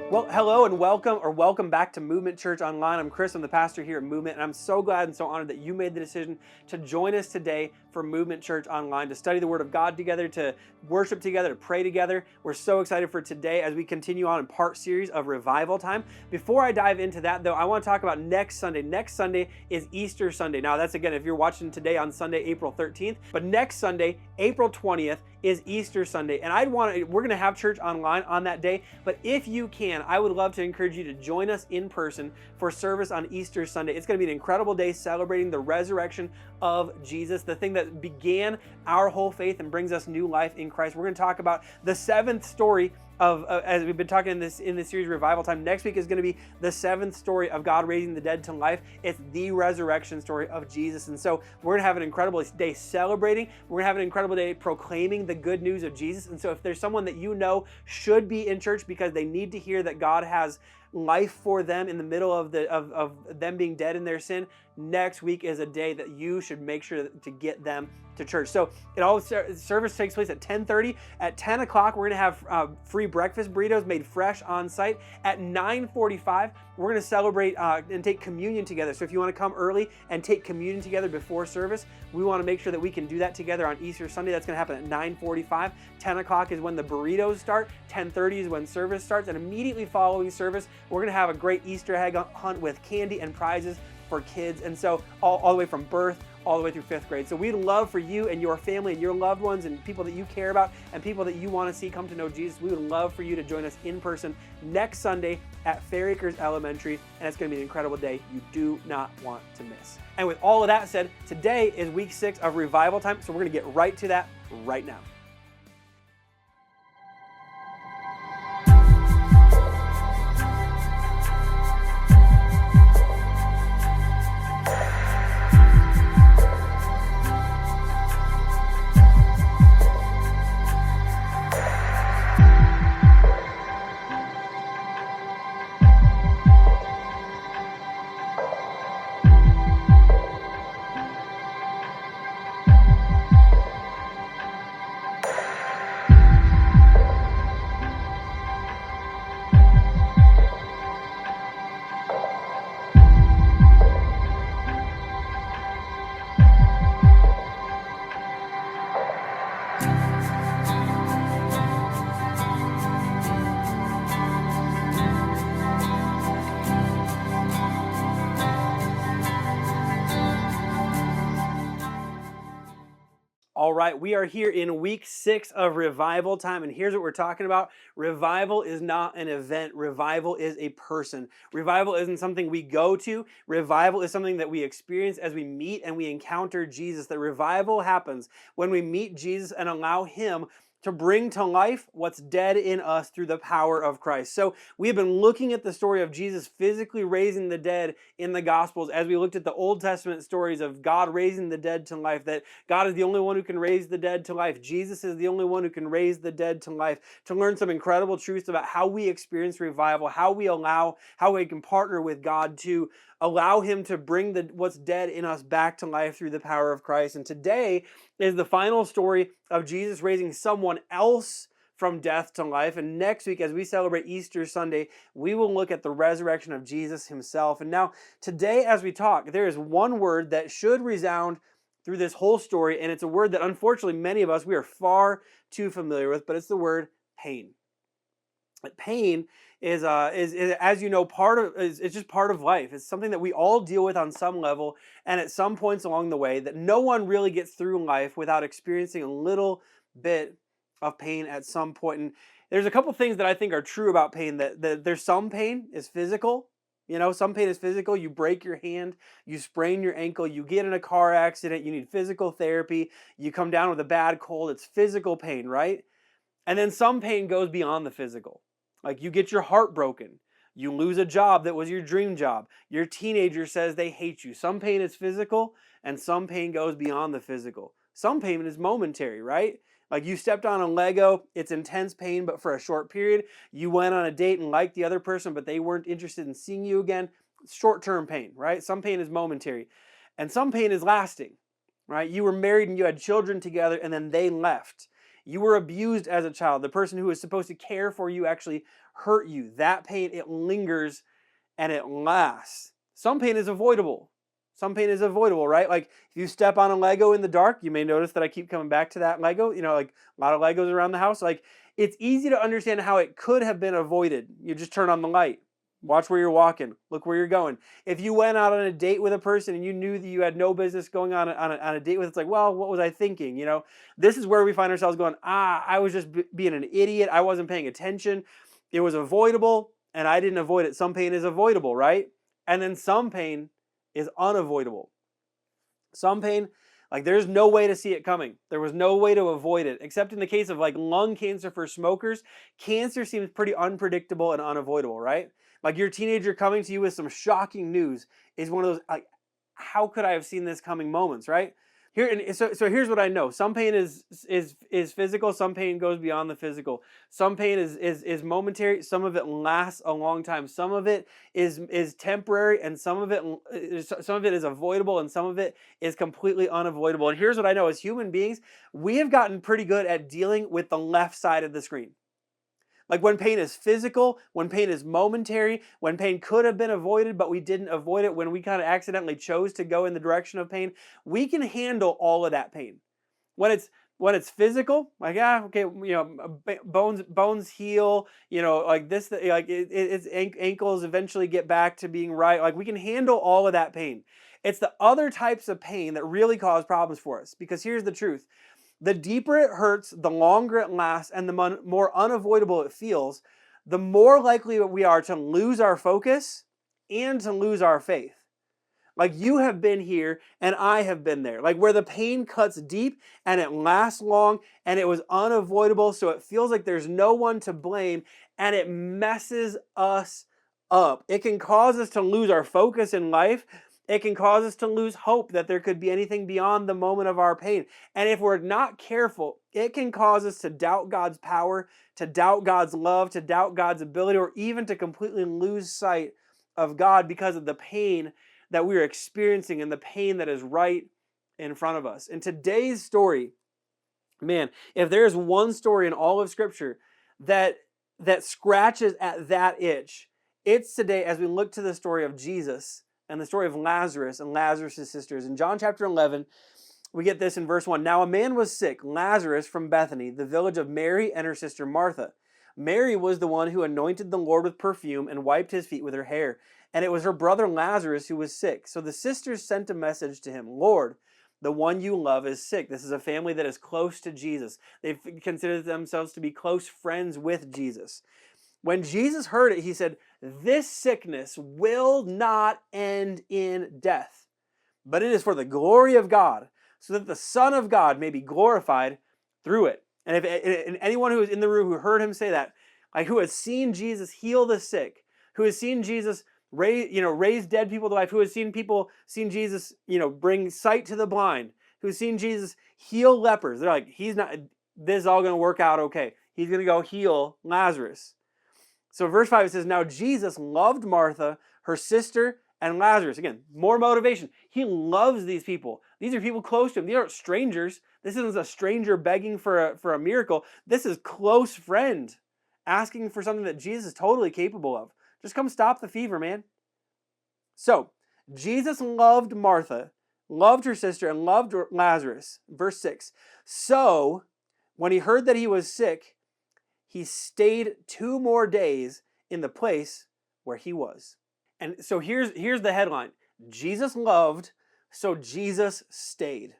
Well, hello and welcome back to Movement Church Online. I'm Chris, I'm the pastor here at Movement, and I'm so glad and so honored that you made the decision to join us today for Movement Church Online, to study the Word of God together, to worship together, to pray together. We're so excited for today as we continue on in part series of Revival Time. Before I dive into that, though, I want to talk about next Sunday. Next Sunday is Easter Sunday. Now, that's again, if you're watching today on Sunday, April 13th, but next Sunday, April 20th, is Easter Sunday, and we're going to have church online on that day, but if you can, I would love to encourage you to join us in person for service on Easter Sunday. It's going to be an incredible day celebrating the resurrection of Jesus, the thing that began our whole faith and brings us new life in Christ. We're going to talk about the seventh story as we've been talking in this series Revival Time. Next week is going to be the seventh story of God raising the dead to life. It's the resurrection story of Jesus. And so we're going to have an incredible day celebrating. We're going to have an incredible day proclaiming the good news of Jesus. And so if there's someone that you know should be in church because they need to hear that God has life for them in the middle of them being dead in their sin, next week is a day that you should make sure to get them to church. So service takes place at 10:30. At 10 o'clock, we're going to have free breakfast burritos made fresh on site. At 9:45, we're going to celebrate and take communion together. So if you want to come early and take communion together before service, we want to make sure that we can do that together on Easter Sunday. That's going to happen at 9:45. 10 o'clock is when the burritos start. 10:30 is when service starts. And immediately following service, we're going to have a great Easter egg hunt with candy and prizes for kids. And so all the way from birth all the way through 5th grade. So we'd love for you and your family and your loved ones and people that you care about and people that you want to see come to know Jesus. We would love for you to join us in person next Sunday at Fair Acres Elementary, and it's going to be an incredible day you do not want to miss. And with all of that said, today is week 6 of Revival Time, so we're going to get right to that right now. All right, we are here in week 6 of Revival Time, and here's what we're talking about. Revival is not an event. Revival is a person. Revival isn't something we go to. Revival is something that we experience as we meet and we encounter Jesus. That revival happens when we meet Jesus and allow Him to bring to life what's dead in us through the power of Christ. So we have been looking at the story of Jesus physically raising the dead in the Gospels as we looked at the Old Testament stories of God raising the dead to life, that God is the only one who can raise the dead to life. Jesus is the only one who can raise the dead to life. To learn some incredible truths about how we experience revival, how we can partner with God to allow Him to bring what's dead in us back to life through the power of Christ. And today is the final story of Jesus raising someone else from death to life. And next week, as we celebrate Easter Sunday, we will look at the resurrection of Jesus Himself. And now, today as we talk, there is one word that should resound through this whole story, and it's a word that unfortunately many of us, we are far too familiar with, but it's the word pain. Pain is as you know, it's just part of life. It's something that we all deal with on some level, and at some points along the way, that no one really gets through life without experiencing a little bit of pain at some point. And there's a couple things that I think are true about pain. That there's some pain is physical. You know, some pain is physical. You break your hand, you sprain your ankle, you get in a car accident, you need physical therapy, you come down with a bad cold. It's physical pain, right? And then some pain goes beyond the physical. Like you get your heart broken. You lose a job that was your dream job. Your teenager says they hate you. Some pain is physical and some pain goes beyond the physical. Some pain is momentary, right? Like you stepped on a Lego, it's intense pain, but for a short period. You went on a date and liked the other person, but they weren't interested in seeing you again. Short-term pain, right? Some pain is momentary. And some pain is lasting, right? You were married and you had children together and then they left. You were abused as a child. The person who was supposed to care for you actually hurt you. That pain, it lingers and it lasts. Some pain is avoidable. Some pain is avoidable, right? Like if you step on a Lego in the dark, you may notice that I keep coming back to that Lego, like a lot of Legos around the house. Like it's easy to understand how it could have been avoided. You just turn on the light. Watch where you're walking. Look where you're going. If you went out on a date with a person and you knew that you had no business going on a date with, it's like, well, what was I thinking? This is where we find ourselves going, I was just being an idiot. I wasn't paying attention. It was avoidable and I didn't avoid it. Some pain is avoidable, right? And then some pain is unavoidable. Some pain, like there's no way to see it coming. There was no way to avoid it, except in the case of like lung cancer for smokers. Cancer seems pretty unpredictable and unavoidable, right? Like your teenager coming to you with some shocking news is one of those, like, how could I have seen this coming moments, right? So here's what I know. Some pain is physical. Some pain goes beyond the physical. Some pain is momentary. Some of it lasts a long time. Some of it is temporary, and some of it is avoidable, and some of it is completely unavoidable. And here's what I know: as human beings, we have gotten pretty good at dealing with the left side of the screen. Like when pain is physical, when pain is momentary, when pain could have been avoided, but we didn't avoid it, when we kind of accidentally chose to go in the direction of pain, we can handle all of that pain. When it's physical, like, okay, bones heal, like this, like its ankles eventually get back to being right. Like we can handle all of that pain. It's the other types of pain that really cause problems for us, because here's the truth. The deeper it hurts, the longer it lasts, and the more unavoidable it feels, the more likely we are to lose our focus and to lose our faith. Like you have been here and I have been there. Like where the pain cuts deep and it lasts long and it was unavoidable, so it feels like there's no one to blame and it messes us up. It can cause us to lose our focus in life. It can cause us to lose hope that there could be anything beyond the moment of our pain. And if we're not careful, it can cause us to doubt God's power, to doubt God's love, to doubt God's ability, or even to completely lose sight of God because of the pain that we're experiencing and the pain that is right in front of us. In today's story, man, if there's one story in all of Scripture that scratches at that itch, it's today as we look to the story of Jesus and the story of Lazarus and Lazarus' sisters. In John chapter 11, we get this in verse 1. Now a man was sick, Lazarus from Bethany, the village of Mary and her sister Martha. Mary was the one who anointed the Lord with perfume and wiped his feet with her hair. And it was her brother Lazarus who was sick. So the sisters sent a message to him, Lord, the one you love is sick. This is a family that is close to Jesus. They've considered themselves to be close friends with Jesus. When Jesus heard it, he said, this sickness will not end in death, but it is for the glory of God, so that the Son of God may be glorified through it. And if anyone who is in the room who heard him say that, like who has seen Jesus heal the sick, who has seen Jesus raise dead people to life, who has seen Jesus, bring sight to the blind, who's seen Jesus heal lepers, they're like, this is all going to work out okay. He's going to go heal Lazarus. So verse 5, it says, now Jesus loved Martha, her sister, and Lazarus. Again, more motivation. He loves these people. These are people close to him. These aren't strangers. This isn't a stranger begging for a miracle. This is close friend asking for something that Jesus is totally capable of. Just come stop the fever, man. So, Jesus loved Martha, loved her sister, and loved Lazarus. Verse 6. So, when he heard that he was sick, he stayed 2 more days in the place where he was. And so here's the headline. Jesus loved, so Jesus stayed.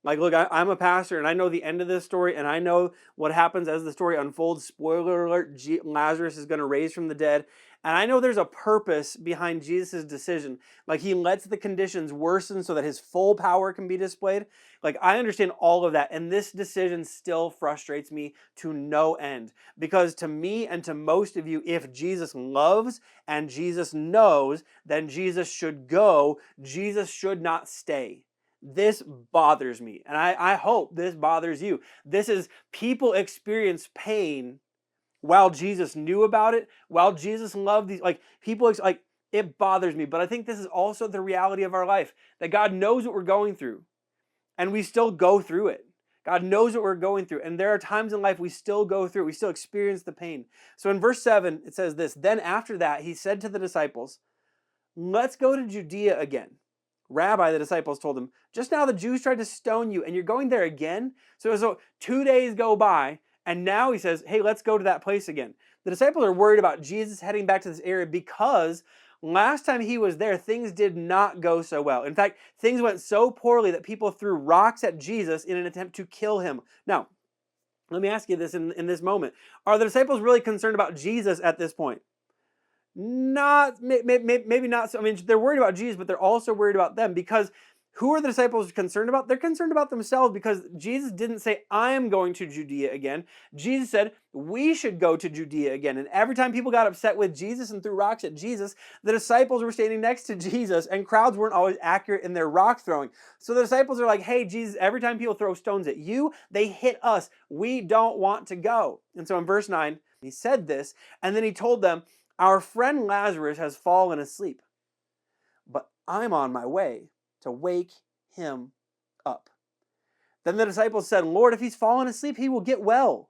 Like, look, I'm a pastor, and I know the end of this story, and I know what happens as the story unfolds. Spoiler alert, Lazarus is going to raise from the dead. And I know there's a purpose behind Jesus' decision. Like, he lets the conditions worsen so that his full power can be displayed. Like, I understand all of that, and this decision still frustrates me to no end. Because to me and to most of you, if Jesus loves and Jesus knows, then Jesus should go. Jesus should not stay. This bothers me, and I hope this bothers you. This is people experience pain while Jesus knew about it, while Jesus loved these, like people, like it bothers me. But I think this is also the reality of our life, that God knows what we're going through, and we still go through it. God knows what we're going through. And there are times in life we still go through, we still experience the pain. So in verse 7, it says this, then after that, he said to the disciples, let's go to Judea again. Rabbi, the disciples told him, just now the Jews tried to stone you and you're going there again? So 2 days go by and now he says, hey, let's go to that place again. The disciples are worried about Jesus heading back to this area because last time he was there, things did not go so well. In fact, things went so poorly that people threw rocks at Jesus in an attempt to kill him. Now, let me ask you this in this moment. Are the disciples really concerned about Jesus at this point? Not, maybe not so. I mean, they're worried about Jesus, but they're also worried about them because who are the disciples concerned about? They're concerned about themselves because Jesus didn't say, I am going to Judea again. Jesus said, we should go to Judea again. And every time people got upset with Jesus and threw rocks at Jesus, the disciples were standing next to Jesus and crowds weren't always accurate in their rock throwing. So the disciples are like, hey, Jesus, every time people throw stones at you, they hit us. We don't want to go. And so in verse 9, he said this, and then he told them, our friend Lazarus has fallen asleep, but I'm on my way to wake him up. Then the disciples said, Lord, if he's fallen asleep, he will get well.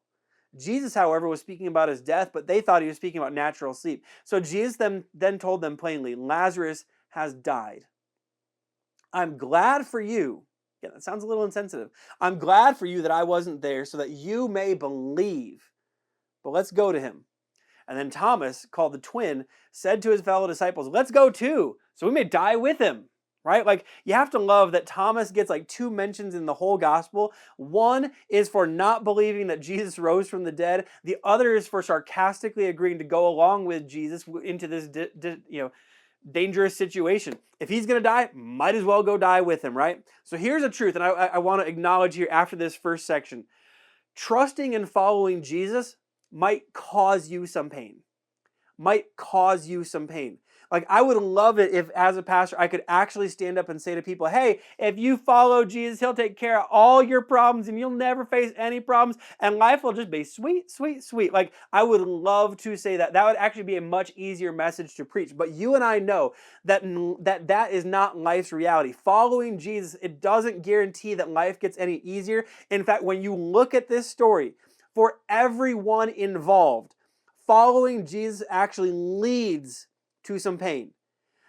Jesus, however, was speaking about his death, but they thought he was speaking about natural sleep. So Jesus then told them plainly, Lazarus has died. I'm glad for you. Yeah, that sounds a little insensitive. I'm glad for you that I wasn't there so that you may believe. But let's go to him. And then Thomas, called the twin, said to his fellow disciples, let's go too, so we may die with him. Right? Like, you have to love that Thomas gets like 2 mentions in the whole gospel. One is for not believing that Jesus rose from the dead. The other is for sarcastically agreeing to go along with Jesus into this dangerous situation. If he's going to die, might as well go die with him, right? So here's a truth, and I want to acknowledge here after this first section. Trusting and following Jesus might cause you some pain. Might cause you some pain. Like, I would love it if, as a pastor, I could actually stand up and say to people, hey, if you follow Jesus, he'll take care of all your problems and you'll never face any problems and life will just be sweet, sweet, sweet. Like, I would love to say that. That would actually be a much easier message to preach. But you and I know that that is not life's reality. Following Jesus, it doesn't guarantee that life gets any easier. In fact, when you look at this story, for everyone involved, following Jesus actually leads to some pain.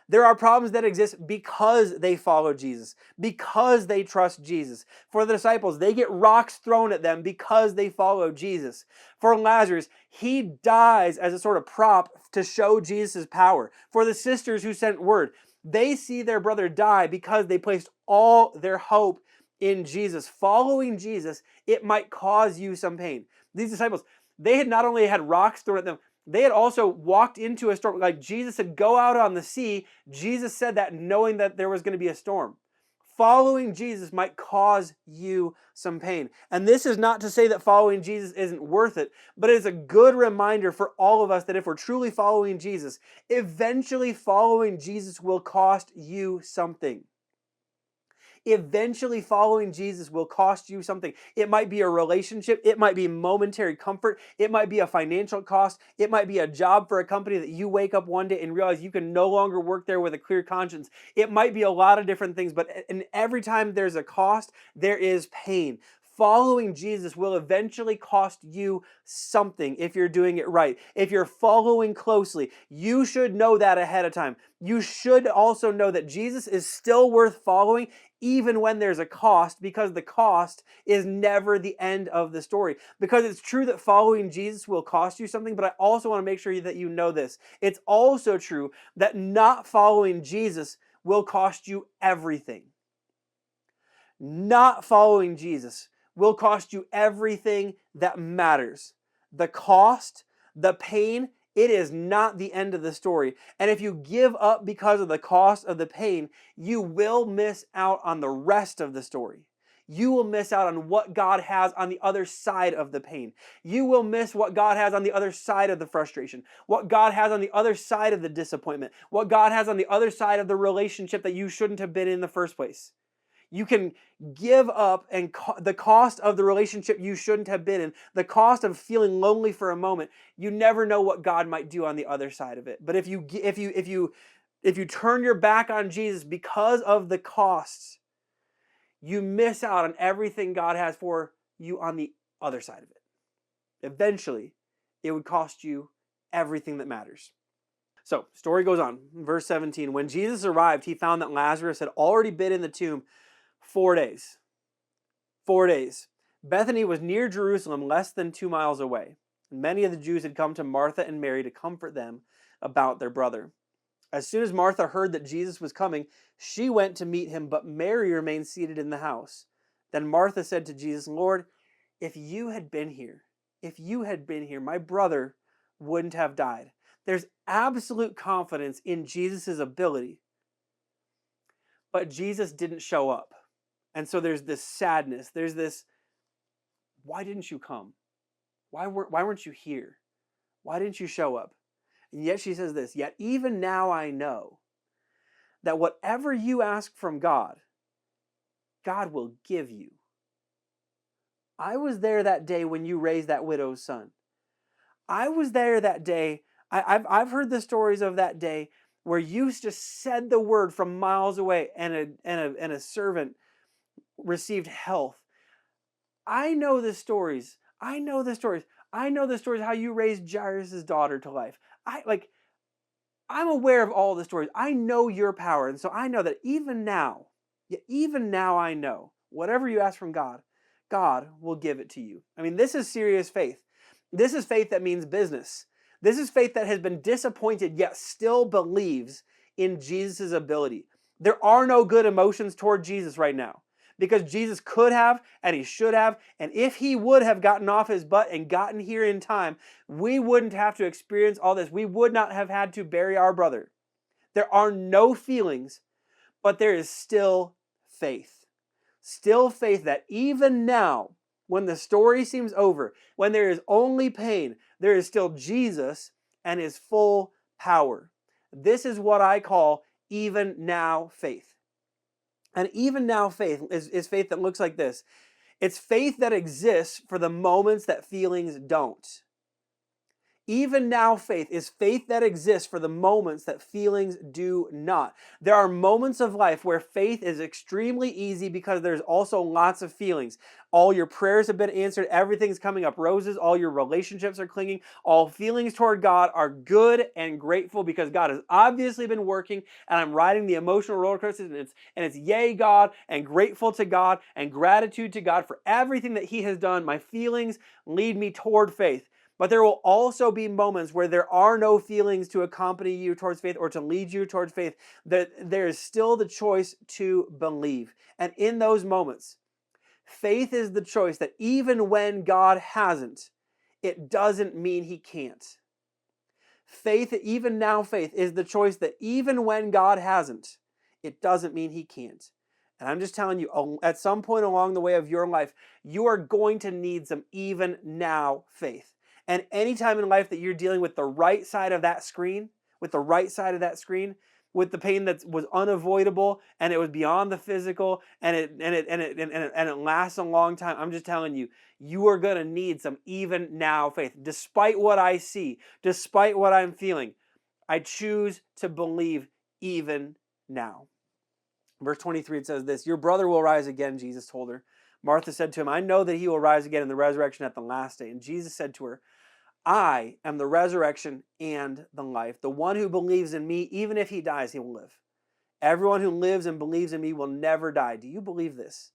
There are problems that exist because they follow Jesus, because they trust Jesus. For the disciples, they get rocks thrown at them because they follow Jesus. For Lazarus, he dies as a sort of prop to show Jesus' power. For the sisters who sent word, they see their brother die because they placed all their hope in Jesus. Following Jesus, it might cause you some pain. These disciples, they had not only had rocks thrown at them, they had also walked into a storm. Like Jesus said, go out on the sea. Jesus said that knowing that there was going to be a storm. Following Jesus might cause you some pain. And this is not to say that following Jesus isn't worth it, but it is a good reminder for all of us that if we're truly following Jesus, eventually following Jesus will cost you something. Eventually following Jesus will cost you something. It might be a relationship. It might be momentary comfort. It might be a financial cost. It might be a job for a company that you wake up one day and realize you can no longer work there with a clear conscience. It might be a lot of different things, but every time there's a cost, there is pain. Following Jesus will eventually cost you something if you're doing it right. If you're following closely, you should know that ahead of time. You should also know that Jesus is still worth following even when there's a cost, because the cost is never the end of the story. Because it's true that following Jesus will cost you something, but I also want to make sure that you know this. It's also true that not following Jesus will cost you everything. Not following Jesus will cost you everything that matters. The cost, the pain, it is not the end of the story. And if you give up because of the cost of the pain, you will miss out on the rest of the story. You will miss out on what God has on the other side of the pain. You will miss what God has on the other side of the frustration, what God has on the other side of the disappointment, what God has on the other side of the relationship that you shouldn't have been in the first place. You can give up and the cost of the relationship you shouldn't have been in, the cost of feeling lonely for a moment. You never know what God might do on the other side of it. But if you turn your back on Jesus because of the costs, you miss out on everything God has for you on the other side of it. Eventually, it would cost you everything that matters. So, story goes on. Verse 17, when Jesus arrived, he found that Lazarus had already been in the tomb 4 days. 4 days. Bethany was near Jerusalem, less than 2 miles away. And many of the Jews had come to Martha and Mary to comfort them about their brother. As soon as Martha heard that Jesus was coming, she went to meet him, but Mary remained seated in the house. Then Martha said to Jesus, Lord, if you had been here, my brother wouldn't have died. There's absolute confidence in Jesus' ability. But Jesus didn't show up. And so there's this sadness. There's this, why didn't you come? Why weren't you here? Why didn't you show up? And yet she says this, yet even now I know that whatever you ask from God, God will give you. I was there that day when you raised that widow's son. I was there that day. I've heard the stories of that day where you just said the word from miles away and a servant received health. I know the stories. I know the stories how you raised Jairus' daughter to life. I'm aware of all the stories. I know your power. And so I know that even now I know whatever you ask from God, God will give it to you. I mean, this is serious faith. This is faith that means business. This is faith that has been disappointed yet still believes in Jesus' ability. There are no good emotions toward Jesus right now because Jesus could have and he should have. And if he would have gotten off his butt and gotten here in time, we wouldn't have to experience all this. We would not have had to bury our brother. There are no feelings, but there is still faith. Still faith that even now, when the story seems over, when there is only pain, there is still Jesus and his full power. This is what I call even now faith. And even now faith is faith that looks like this. It's faith that exists for the moments that feelings don't. Even now faith is faith that exists for the moments that feelings do not. There are moments of life where faith is extremely easy because there's also lots of feelings. All your prayers have been answered. Everything's coming up roses. All your relationships are clinging. All feelings toward God are good and grateful because God has obviously been working and I'm riding the emotional roller coaster and it's yay God and grateful to God and gratitude to God for everything that he has done. My feelings lead me toward faith. But there will also be moments where there are no feelings to accompany you towards faith or to lead you towards faith. That there is still the choice to believe. And in those moments, faith is the choice that even when God hasn't, it doesn't mean he can't. Faith, even now faith, is the choice that even when God hasn't, it doesn't mean he can't. And I'm just telling you, at some point along the way of your life, you are going to need some even now faith. And anytime in life that you're dealing with the right side of that screen, with the pain that was unavoidable and it was beyond the physical and it lasts a long time, I'm just telling you, you are going to need some even now faith. Despite what I see, despite what I'm feeling, I choose to believe even now. Verse 23, it says this, your brother will rise again, Jesus told her. Martha said to him, I know that he will rise again in the resurrection at the last day. And Jesus said to her, I am the resurrection and the life. The one who believes in me, even if he dies, he will live. Everyone who lives and believes in me will never die. Do you believe this?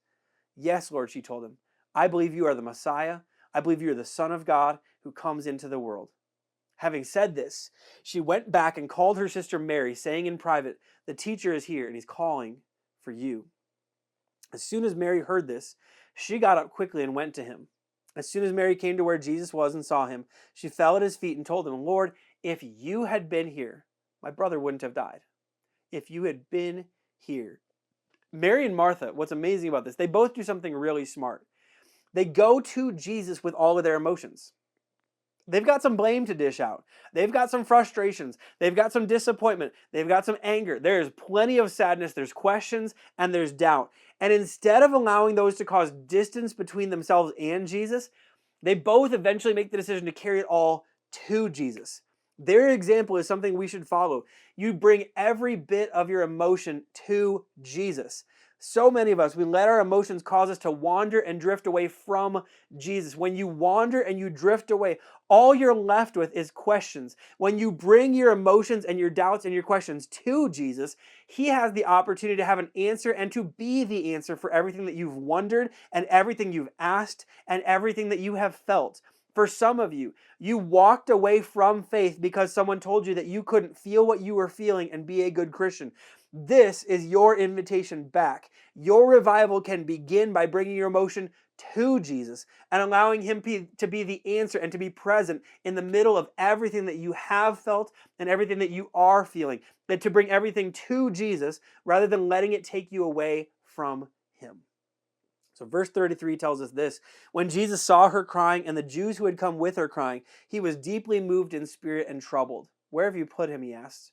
Yes, Lord, she told him. I believe you are the Messiah. I believe you are the Son of God who comes into the world. Having said this, she went back and called her sister Mary, saying in private, the teacher is here and he's calling for you. As soon as Mary heard this, she got up quickly and went to him. As soon as Mary came to where Jesus was and saw him, she fell at his feet and told him, Lord, if you had been here, my brother wouldn't have died. If you had been here. Mary and Martha, what's amazing about this, they both do something really smart. They go to Jesus with all of their emotions. They've got some blame to dish out. They've got some frustrations. They've got some disappointment. They've got some anger. There's plenty of sadness. There's questions and there's doubt. And instead of allowing those to cause distance between themselves and Jesus, they both eventually make the decision to carry it all to Jesus. Their example is something we should follow. You bring every bit of your emotion to Jesus. So many of us, we let our emotions cause us to wander and drift away from Jesus. When you wander and you drift away, all you're left with is questions. When you bring your emotions and your doubts and your questions to Jesus, He has the opportunity to have an answer and to be the answer for everything that you've wondered and everything you've asked and everything that you have felt. For some of you, you walked away from faith because someone told you that you couldn't feel what you were feeling and be a good Christian. This is your invitation back. Your revival can begin by bringing your emotion to Jesus and allowing Him to be the answer and to be present in the middle of everything that you have felt and everything that you are feeling. And to bring everything to Jesus rather than letting it take you away from Him. So verse 33 tells us this: when Jesus saw her crying and the Jews who had come with her crying, He was deeply moved in spirit and troubled. Where have you put him? He asked.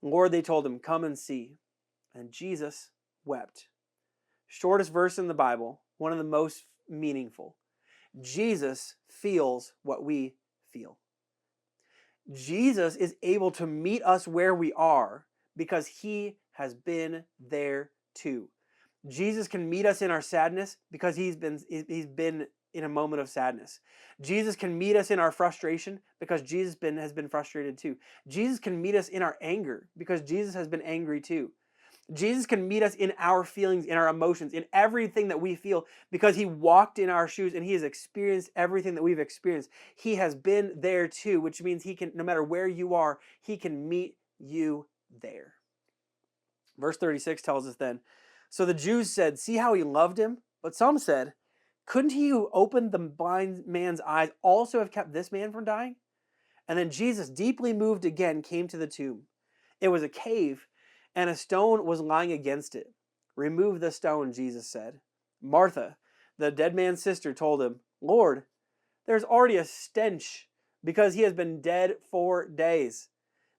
Lord, they told him, come and see. And Jesus wept. Shortest verse in the Bible, one of the most meaningful. Jesus feels what we feel. Jesus is able to meet us where we are because He has been there too. Jesus can meet us in our sadness because he's been in a moment of sadness. Jesus can meet us in our frustration because Jesus has been frustrated too. Jesus can meet us in our anger because Jesus has been angry too. Jesus can meet us in our feelings, in our emotions, in everything that we feel because He walked in our shoes and He has experienced everything that we've experienced. He has been there too, which means He can, no matter where you are, He can meet you there. Verse 36 tells us then, so the Jews said, see how He loved him? But some said, couldn't He who opened the blind man's eyes also have kept this man from dying? And then Jesus, deeply moved again, came to the tomb. It was a cave, and a stone was lying against it. Remove the stone, Jesus said. Martha, the dead man's sister, told Him, Lord, there's already a stench because he has been dead 4 days.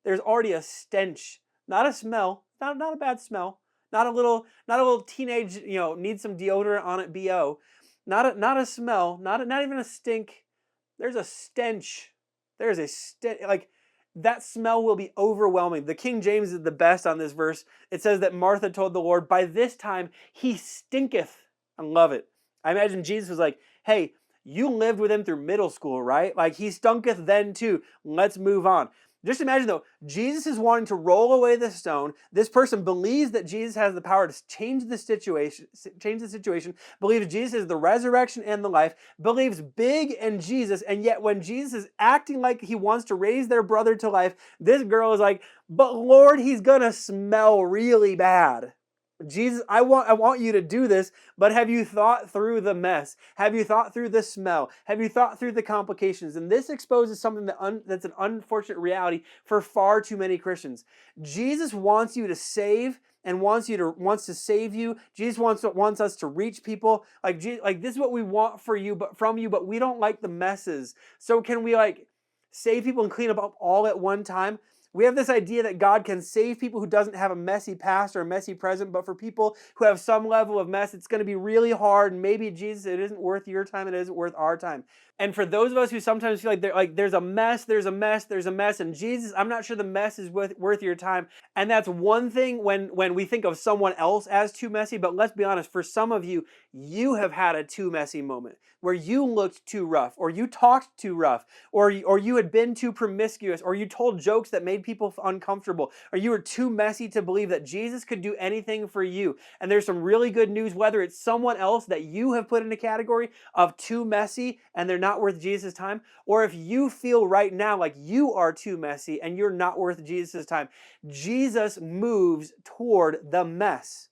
There's already a stench, not a smell, not a bad smell, not a little teenage, needs some deodorant on it, BO. Not a smell, not even a stink. There's a stench. There's a stench, like that smell will be overwhelming. The King James is the best on this verse. It says that Martha told the Lord, by this time he stinketh. I love it. I imagine Jesus was like, hey, you lived with him through middle school, right? Like he stunketh then too. Let's move on. Just imagine though, Jesus is wanting to roll away the stone. This person believes that Jesus has the power to change the situation, believes Jesus is the resurrection and the life, believes big in Jesus, and yet when Jesus is acting like he wants to raise their brother to life, this girl is like, but Lord, he's gonna smell really bad. Jesus, I want you to do this, but have you thought through the mess? Have you thought through the smell? Have you thought through the complications? And this exposes something that's an unfortunate reality for far too many Christians. Jesus wants you to save and wants to save you. Jesus wants us to reach people. Like this is what we want for you, but from you, but we don't like the messes. So can we save people and clean up all at one time? We have this idea that God can save people who doesn't have a messy past or a messy present, but for people who have some level of mess, it's going to be really hard. And maybe, Jesus, it isn't worth your time. It isn't worth our time. And for those of us who sometimes feel like there's a mess, and Jesus, I'm not sure the mess is worth your time. And that's one thing when we think of someone else as too messy. But let's be honest, for some of you, you have had a too messy moment where you looked too rough, or you talked too rough, or you had been too promiscuous, or you told jokes that made people uncomfortable, or you were too messy to believe that Jesus could do anything for you. And there's some really good news, whether it's someone else that you have put in a category of too messy and they're not worth Jesus' time, or if you feel right now like you are too messy and you're not worth Jesus' time, Jesus moves toward the mess.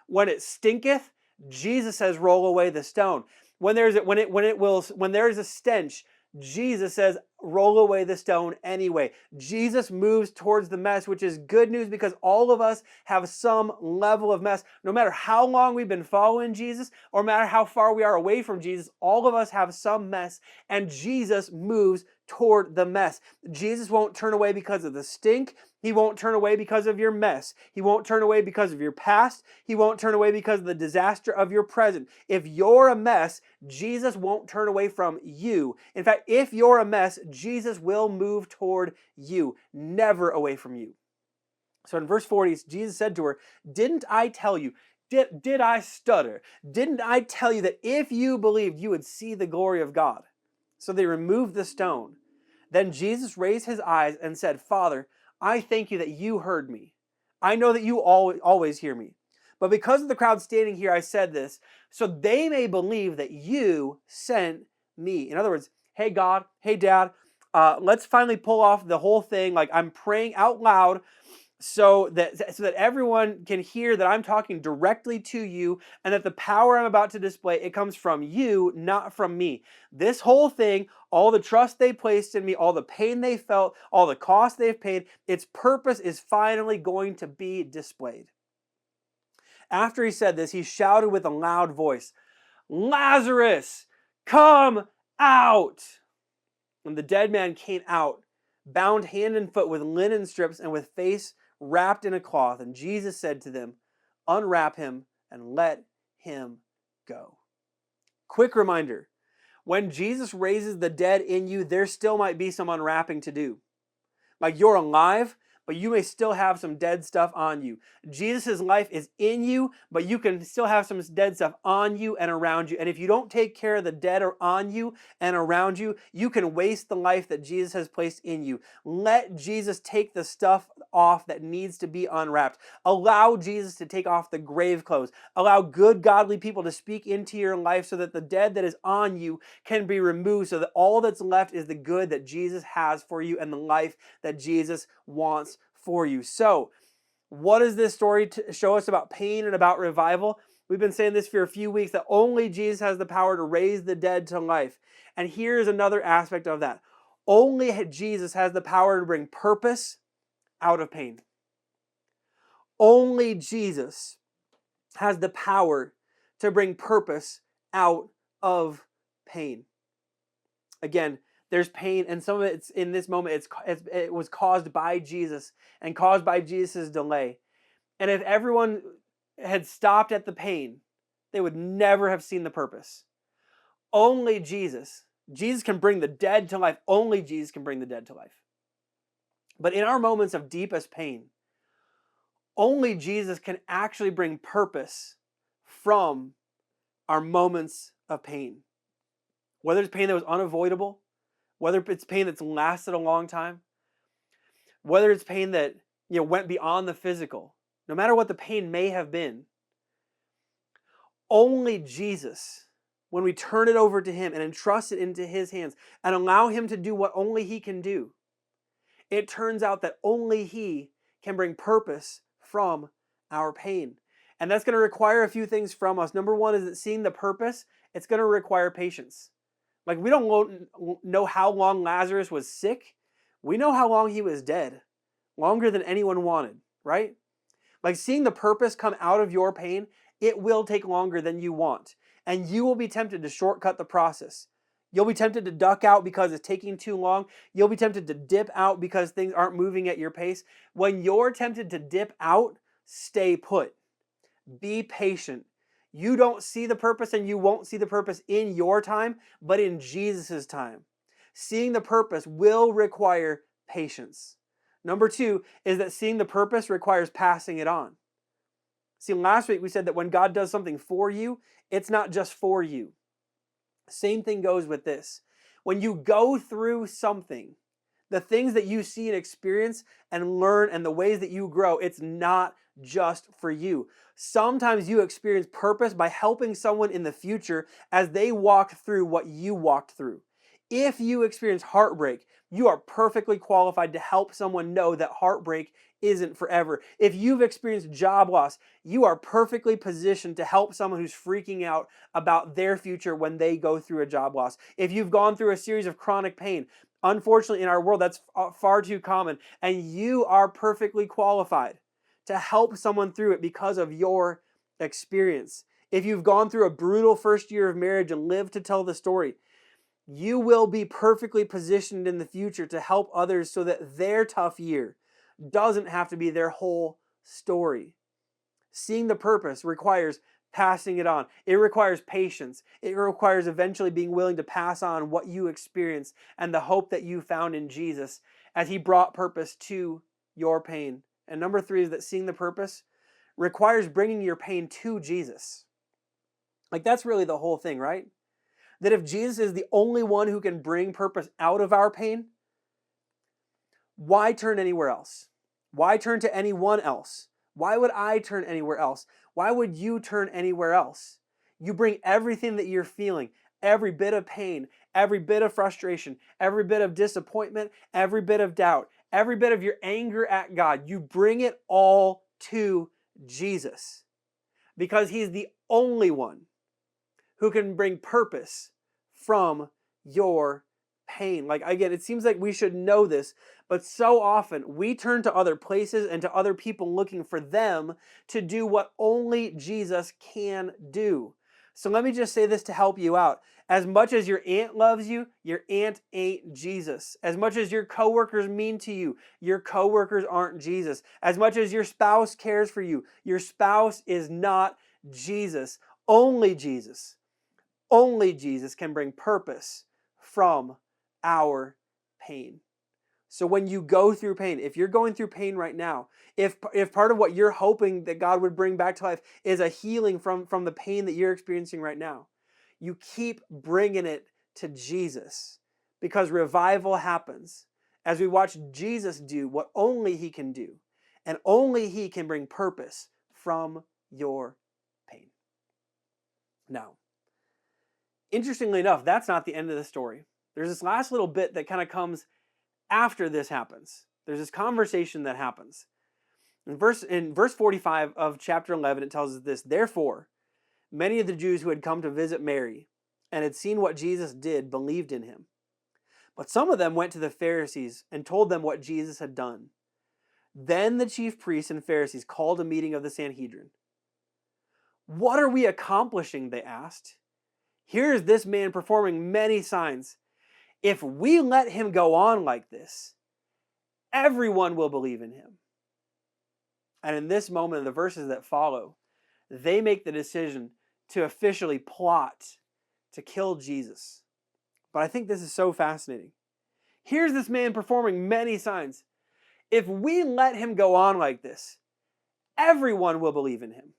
When it stinketh, Jesus says, roll away the stone. When there is a stench, Jesus says, roll away the stone anyway. Jesus moves towards the mess, which is good news because all of us have some level of mess. No matter how long we've been following Jesus, or no matter how far we are away from Jesus, all of us have some mess, and Jesus moves toward the mess. Jesus won't turn away because of the stink. He won't turn away because of your mess. He won't turn away because of your past. He won't turn away because of the disaster of your present. If you're a mess, Jesus won't turn away from you. In fact, if you're a mess, Jesus will move toward you, never away from you. So in verse 40, Jesus said to her, "Didn't I tell you? Did I stutter? Didn't I tell you that if you believed, you would see the glory of God?" So they removed the stone. Then Jesus raised his eyes and said, "Father, I thank you that you heard me. I know that you always hear me. But because of the crowd standing here, I said this, so they may believe that you sent me." In other words, hey God, hey Dad, let's finally pull off the whole thing. Like, I'm praying out loud so that everyone can hear that I'm talking directly to you, and that the power I'm about to display, it comes from you, not from me. This whole thing, all the trust they placed in me, all the pain they felt, all the cost they've paid, its purpose is finally going to be displayed. After he said this, he shouted with a loud voice, "Lazarus, come out!" And the dead man came out, bound hand and foot with linen strips and with face wrapped in a cloth. And Jesus said to them, "Unwrap him and let him go." Quick reminder, when Jesus raises the dead in you, there still might be some unwrapping to do. Like, you're alive, but you may still have some dead stuff on you. Jesus' life is in you, but you can still have some dead stuff on you and around you. And if you don't take care of the dead on you and around you, you can waste the life that Jesus has placed in you. Let Jesus take the stuff off that needs to be unwrapped. Allow Jesus to take off the grave clothes. Allow good, godly people to speak into your life so that the dead that is on you can be removed, so that all that's left is the good that Jesus has for you and the life that Jesus wants for you. So, what does this story show us about pain and about revival? We've been saying this for a few weeks, that only Jesus has the power to raise the dead to life. And here's another aspect of that. Only Jesus has the power to bring purpose out of pain. Only Jesus has the power to bring purpose out of pain. Again, there's pain, and some of it's in this moment, it was caused by Jesus and caused by Jesus' delay. And if everyone had stopped at the pain, they would never have seen the purpose. Only Jesus can bring the dead to life. Only Jesus can bring the dead to life. But in our moments of deepest pain, only Jesus can actually bring purpose from our moments of pain. Whether it's pain that was unavoidable, whether it's pain that's lasted a long time, whether it's pain that went beyond the physical, no matter what the pain may have been, only Jesus, when we turn it over to him and entrust it into his hands and allow him to do what only he can do, it turns out that only he can bring purpose from our pain. And that's going to require a few things from us. Number one is that seeing the purpose, it's going to require patience. Like, we don't know how long Lazarus was sick. We know how long he was dead. Longer than anyone wanted, right? Like, seeing the purpose come out of your pain, it will take longer than you want. And you will be tempted to shortcut the process. You'll be tempted to duck out because it's taking too long. You'll be tempted to dip out because things aren't moving at your pace. When you're tempted to dip out, stay put. Be patient. You don't see the purpose, and you won't see the purpose in your time, but in Jesus' time. Seeing the purpose will require patience. Number two is that seeing the purpose requires passing it on. See, last week we said that when God does something for you, it's not just for you. Same thing goes with this. When you go through something, the things that you see and experience and learn and the ways that you grow, it's not just for you. Sometimes you experience purpose by helping someone in the future as they walk through what you walked through. If you experience heartbreak, you are perfectly qualified to help someone know that heartbreak isn't forever. If you've experienced job loss, you are perfectly positioned to help someone who's freaking out about their future when they go through a job loss. If you've gone through a series of chronic pain, unfortunately in our world that's far too common, and you are perfectly qualified to help someone through it because of your experience. If you've gone through a brutal first year of marriage and lived to tell the story, You will be perfectly positioned in the future to help others so that their tough year doesn't have to be their whole story. Seeing the purpose requires passing it on. It requires patience. It requires eventually being willing to pass on what you experienced and the hope that you found in Jesus as he brought purpose to your pain. And number 3 is that seeing the purpose requires bringing your pain to Jesus. Like, that's really the whole thing, right? That if Jesus is the only one who can bring purpose out of our pain, why turn anywhere else? Why turn to anyone else? Why would I turn anywhere else? Why would you turn anywhere else? You bring everything that you're feeling, every bit of pain, every bit of frustration, every bit of disappointment, every bit of doubt, every bit of your anger at God. You bring it all to Jesus because he's the only one who can bring purpose from your pain. Like, again, it seems like we should know this, but so often we turn to other places and to other people looking for them to do what only Jesus can do. So let me just say this to help you out. As much as your aunt loves you, your aunt ain't Jesus. As much as your coworkers mean to you, your coworkers aren't Jesus. As much as your spouse cares for you, your spouse is not Jesus. Only Jesus can bring purpose from our pain. So when you go through pain, if you're going through pain right now, if part of what you're hoping that God would bring back to life is a healing from the pain that you're experiencing right now, you keep bringing it to Jesus, because revival happens as we watch Jesus do what only he can do, and only he can bring purpose from your pain. Now, interestingly enough, that's not the end of the story. There's this last little bit that kind of comes after this happens. There's this conversation that happens. In verse 45 of chapter 11, it tells us this: Therefore, many of the Jews who had come to visit Mary and had seen what Jesus did believed in him. But some of them went to the Pharisees and told them what Jesus had done. Then the chief priests and Pharisees called a meeting of the Sanhedrin. "What are we accomplishing?" they asked. "Here is this man performing many signs. If we let him go on like this, everyone will believe in him." And in this moment, in the verses that follow, they make the decision to officially plot to kill Jesus. But I think this is so fascinating. Here's this man performing many signs. If we let him go on like this, everyone will believe in him.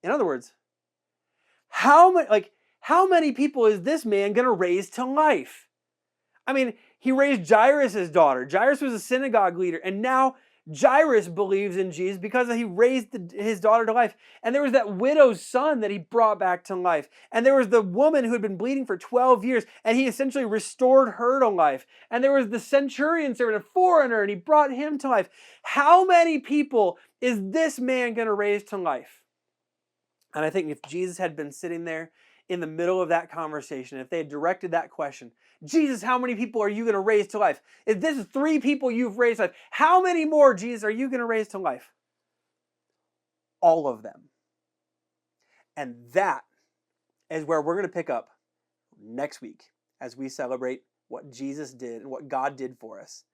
In other words, how many people is this man going to raise to life? I mean, he raised Jairus' daughter. Jairus was a synagogue leader, and now Jairus believes in Jesus because he raised his daughter to life. And there was that widow's son that he brought back to life. And there was the woman who had been bleeding for 12 years, and he essentially restored her to life. And there was the centurion servant, a foreigner, and he brought him to life. How many people is this man going to raise to life? And I think if Jesus had been sitting there in the middle of that conversation, if they had directed that question, "Jesus, how many people are you going to raise to life? If this is 3 people you've raised to life, how many more, Jesus, are you going to raise to life?" All of them. And that is where we're going to pick up next week as we celebrate what Jesus did and what God did for us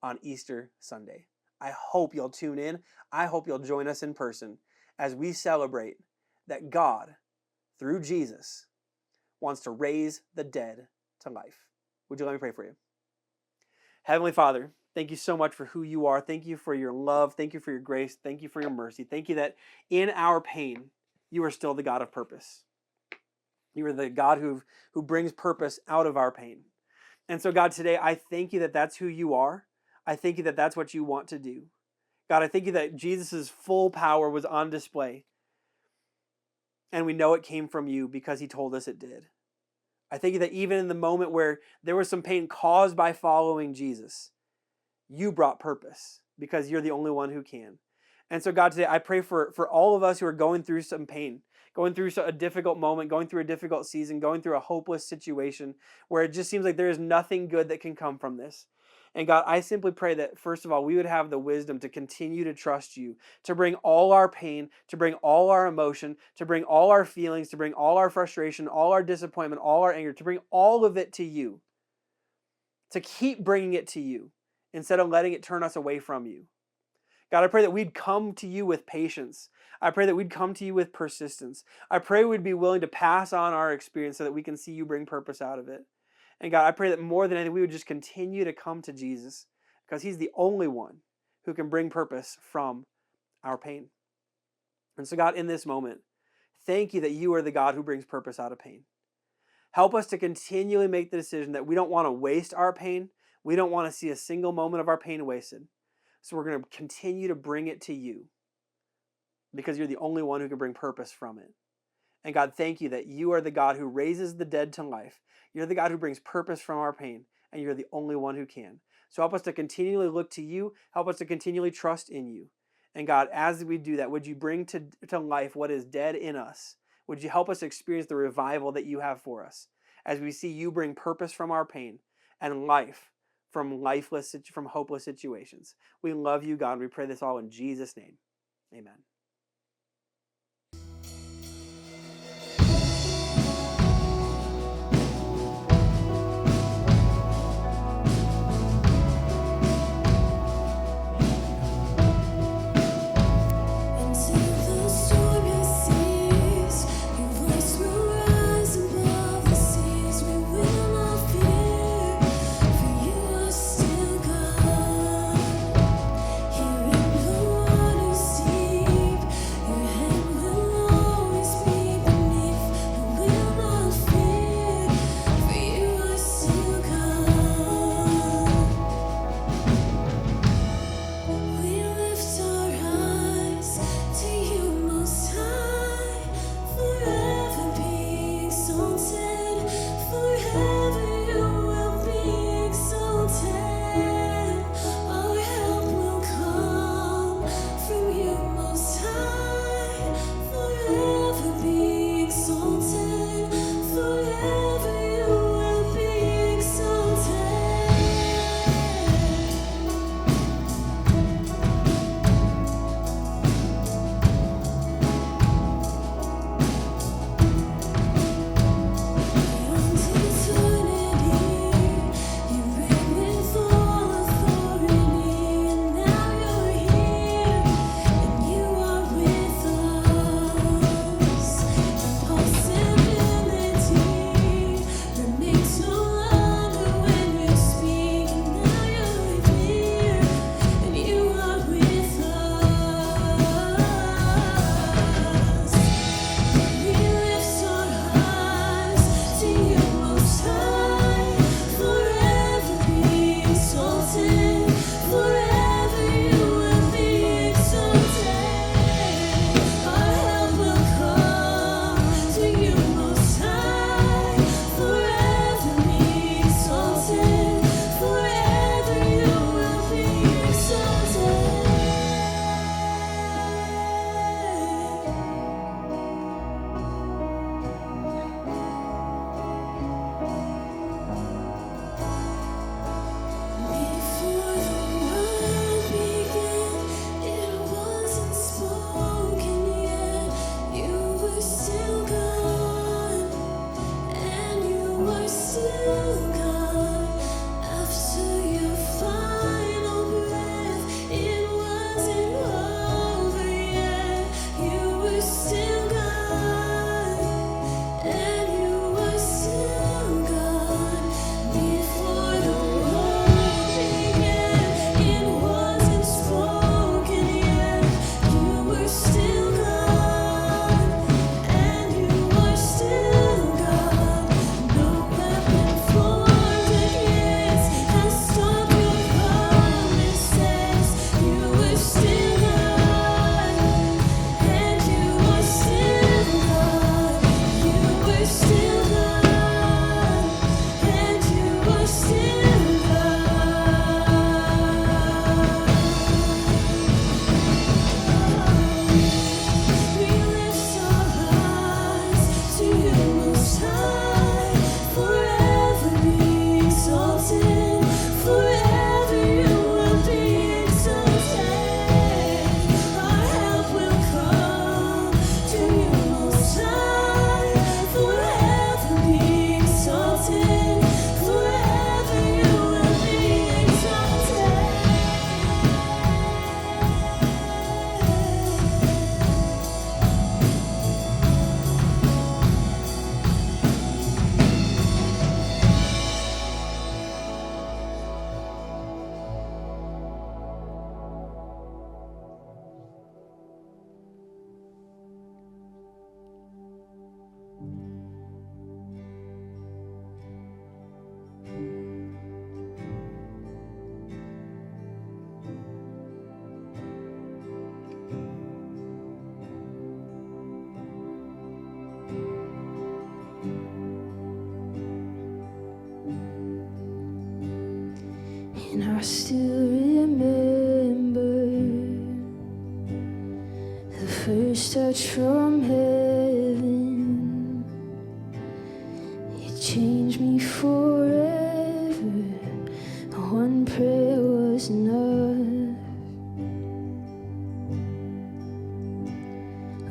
on Easter Sunday. I hope you'll tune in. I hope you'll join us in person as we celebrate that God, through Jesus, wants to raise the dead to life. Would you let me pray for you? Heavenly Father, thank you so much for who you are. Thank you for your love. Thank you for your grace. Thank you for your mercy. Thank you that in our pain, you are still the God of purpose. You are the God who brings purpose out of our pain. And so, God, today, I thank you that that's who you are. I thank you that that's what you want to do. God, I thank you that Jesus' full power was on display. And we know it came from you because he told us it did. I thank you that even in the moment where there was some pain caused by following Jesus, you brought purpose because you're the only one who can. And so, God, today I pray for all of us who are going through some pain, going through a difficult moment, going through a difficult season, going through a hopeless situation where it just seems like there is nothing good that can come from this. And God, I simply pray that, first of all, we would have the wisdom to continue to trust you, to bring all our pain, to bring all our emotion, to bring all our feelings, to bring all our frustration, all our disappointment, all our anger, to bring all of it to you, to keep bringing it to you instead of letting it turn us away from you. God, I pray that we'd come to you with patience. I pray that we'd come to you with persistence. I pray we'd be willing to pass on our experience so that we can see you bring purpose out of it. And God, I pray that more than anything, we would just continue to come to Jesus because he's the only one who can bring purpose from our pain. And so God, in this moment, thank you that you are the God who brings purpose out of pain. Help us to continually make the decision that we don't want to waste our pain. We don't want to see a single moment of our pain wasted. So we're going to continue to bring it to you because you're the only one who can bring purpose from it. And God, thank you that you are the God who raises the dead to life. You're the God who brings purpose from our pain, and you're the only one who can. So help us to continually look to you. Help us to continually trust in you. And God, as we do that, would you bring to life what is dead in us? Would you help us experience the revival that you have for us as we see you bring purpose from our pain and life from hopeless situations. We love you, God. We pray this all in Jesus' name. Amen. Here in the water, see. I still remember the first touch from heaven. It changed me forever. One prayer was enough.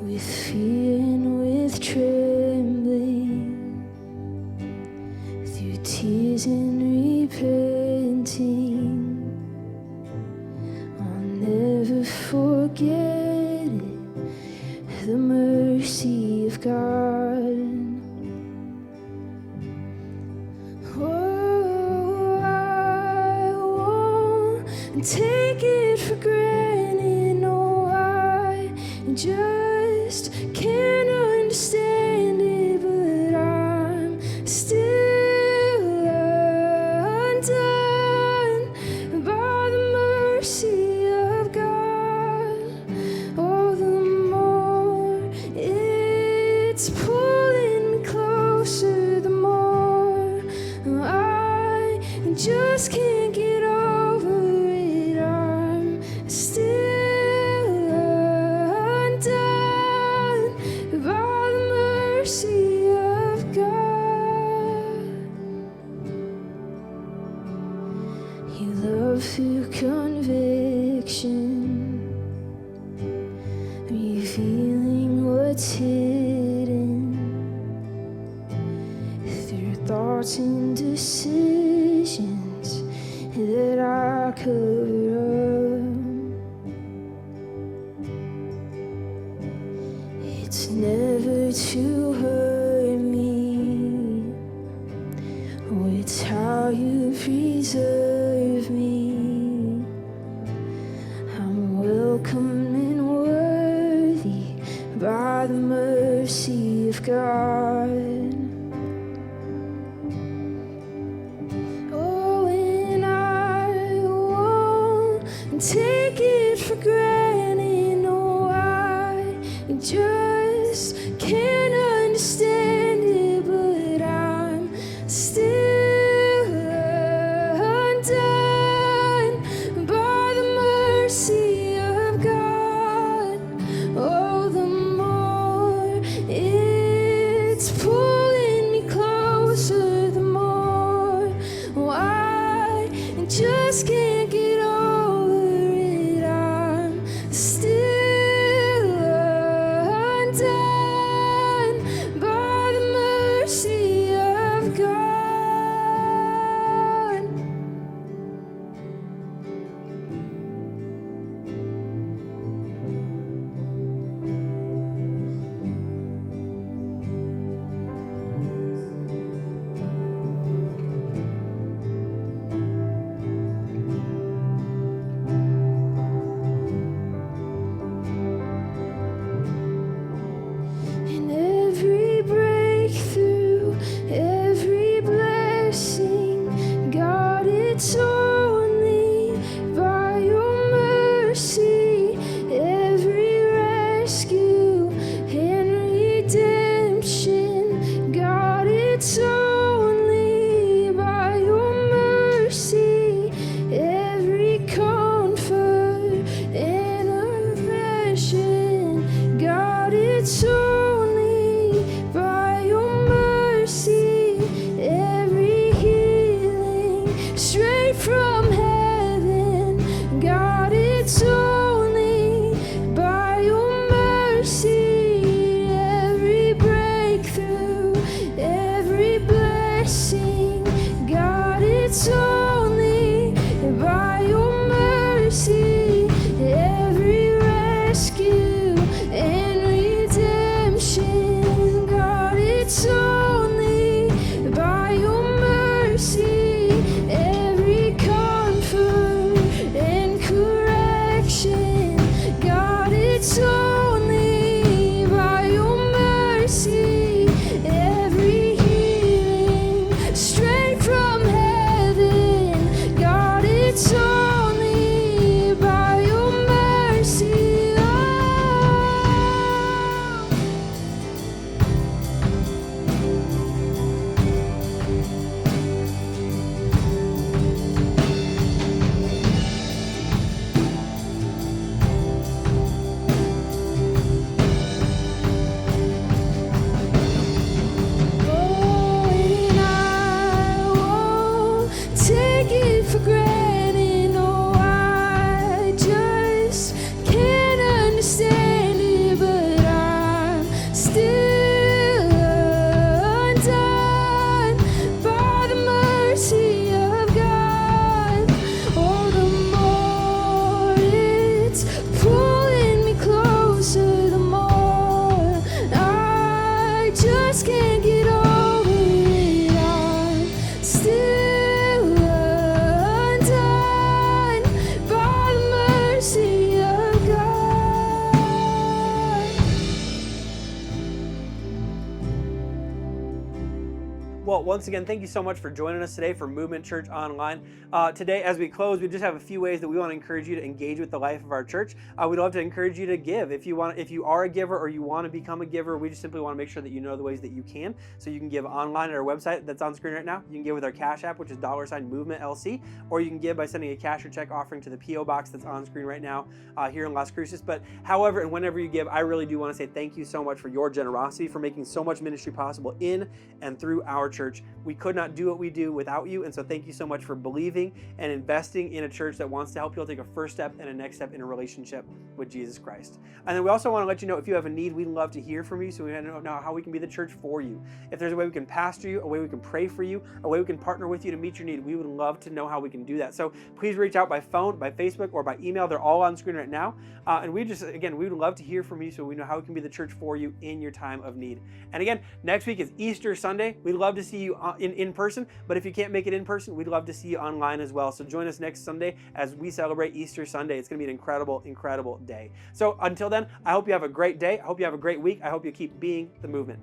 With fear and with trembling, through tears and repenting, I'll never forget it, the mercy of God. Oh, I won't take it for granted, no, I just can't understand it, but I'm still undone by the mercy of God. Oh, the more it's pulling me closer, the more I just can't get over it. I'm still undone by the mercy of God. You love through conviction, revealing what's hidden through thoughts and decisions that I cover up. It's never to hurt me, oh, it's how you preserve me. I'm welcome and worthy by the mercy of God. Oh, and I won't take it for granted, no, I just can't understand it, but I'm still undone by the mercy of God. Oh, the more it's pulling me closer, the more I just can't get over it. I'm still undone Well, once again, thank you so much for joining us today for Movement Church Online. Today, as we close, we just have a few ways that we want to encourage you to engage with the life of our church. We'd love to encourage you to give. If you are a giver or you want to become a giver, we just simply want to make sure that you know the ways that you can. So you can give online at our website that's on screen right now. You can give with our Cash App, which is $MovementLC, or you can give by sending a cash or check offering to the P.O. Box that's on screen right now here in Las Cruces. But however and whenever you give, I really do want to say thank you so much for your generosity, for making so much ministry possible in and through our church. We could not do what we do without you, and so thank you so much for believing and investing in a church that wants to help people take a first step and a next step in a relationship with Jesus Christ. And then we also want to let you know, if you have a need, we'd love to hear from you, so we want to know how we can be the church for you. If there's a way we can pastor you, a way we can pray for you, a way we can partner with you to meet your need, we would love to know how we can do that. So please reach out by phone, by Facebook, or by email. They're all on screen right now. And we would love to hear from you so we know how we can be the church for you in your time of need. And again, next week is Easter Sunday. We'd love to see you in person, but if you can't make it in person, we'd love to see you online as well. So join us next Sunday as we celebrate Easter Sunday. It's going to be an incredible, incredible day. So until then, I hope you have a great day. I hope you have a great week. I hope you keep being the movement.